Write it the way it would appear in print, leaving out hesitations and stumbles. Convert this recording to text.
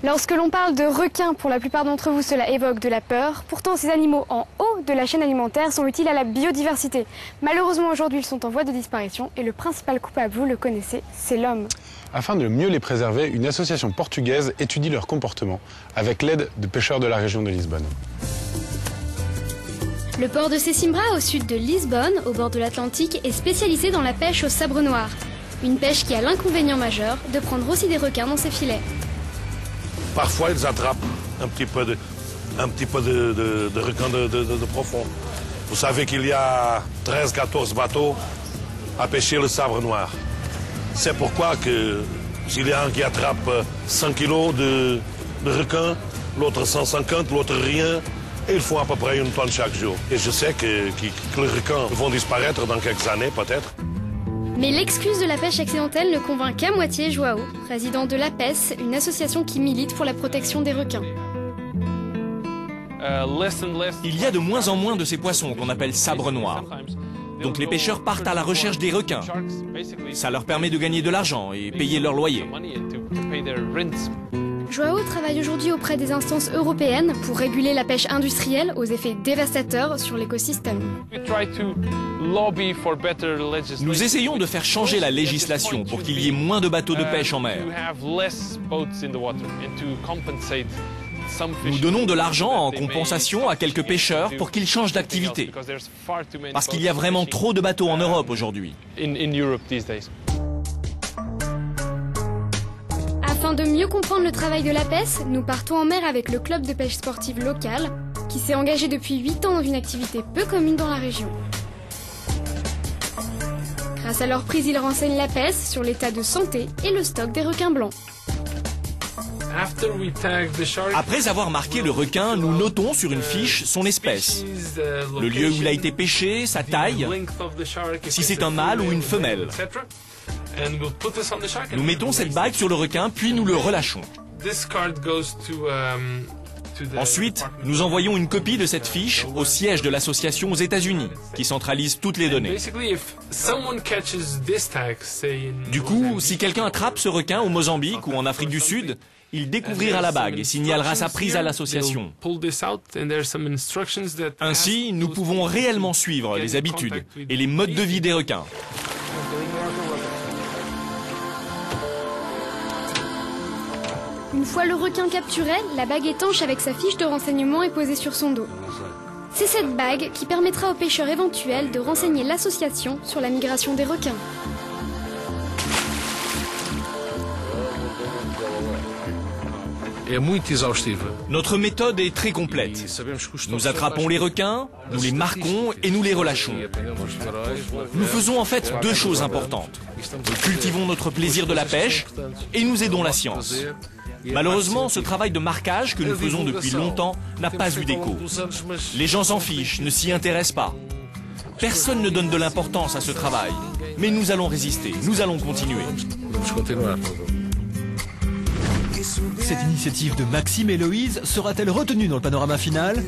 Lorsque l'on parle de requins, pour la plupart d'entre vous, cela évoque de la peur. Pourtant, ces animaux en haut de la chaîne alimentaire sont utiles à la biodiversité. Malheureusement, aujourd'hui, ils sont en voie de disparition et le principal coupable, vous le connaissez, c'est l'homme. Afin de mieux les préserver, une association portugaise étudie leur comportement avec l'aide de pêcheurs de la région de Lisbonne. Le port de Sesimbra, au sud de Lisbonne, au bord de l'Atlantique, est spécialisé dans la pêche au sabre noir. Une pêche qui a l'inconvénient majeur de prendre aussi des requins dans ses filets. Parfois, ils attrapent un petit peu de requins de profond. Vous savez qu'il y a 13-14 bateaux à pêcher le sabre noir. C'est pourquoi que s'il y a un qui attrape 100 kilos de requins, l'autre 150, l'autre rien, et ils font à peu près 1 tonne chaque jour. Et je sais que les requins vont disparaître dans quelques années, peut-être. Mais l'excuse de la pêche accidentelle ne convainc qu'à moitié Joao, président de l'APES, une association qui milite pour la protection des requins. Il y a de moins en moins de ces poissons qu'on appelle sabres noirs. Donc les pêcheurs partent à la recherche des requins. Ça leur permet de gagner de l'argent et payer leur loyer. Joao travaille aujourd'hui auprès des instances européennes pour réguler la pêche industrielle aux effets dévastateurs sur l'écosystème. Nous essayons de faire changer la législation pour qu'il y ait moins de bateaux de pêche en mer. Nous donnons de l'argent en compensation à quelques pêcheurs pour qu'ils changent d'activité. Parce qu'il y a vraiment trop de bateaux en Europe aujourd'hui. Afin de mieux comprendre le travail de l'APES, nous partons en mer avec le club de pêche sportive local qui s'est engagé depuis 8 ans dans une activité peu commune dans la région. Grâce à leur prise, ils renseignent l'APES sur l'état de santé et le stock des requins blancs. Après avoir marqué le requin, nous notons sur une fiche son espèce, le lieu où il a été pêché, sa taille, si c'est un mâle ou une femelle. Nous mettons cette bague sur le requin, puis nous le relâchons. Ensuite, nous envoyons une copie de cette fiche au siège de l'association aux États-Unis, qui centralise toutes les données. Du coup, si quelqu'un attrape ce requin au Mozambique ou en Afrique du Sud, il découvrira la bague et signalera sa prise à l'association. Ainsi, nous pouvons réellement suivre les habitudes et les modes de vie des requins. Une fois le requin capturé, la bague étanche avec sa fiche de renseignement est posée sur son dos. C'est cette bague qui permettra aux pêcheurs éventuels de renseigner l'association sur la migration des requins. Notre méthode est très complète. Nous attrapons les requins, nous les marquons et nous les relâchons. Nous faisons en fait 2 choses importantes. Nous cultivons notre plaisir de la pêche et nous aidons la science. Malheureusement, ce travail de marquage que nous faisons depuis longtemps n'a pas eu d'écho. Les gens s'en fichent, ne s'y intéressent pas. Personne ne donne de l'importance à ce travail. Mais nous allons résister, nous allons continuer. Cette initiative de Maxime et Loïse sera-t-elle retenue dans le panorama final ?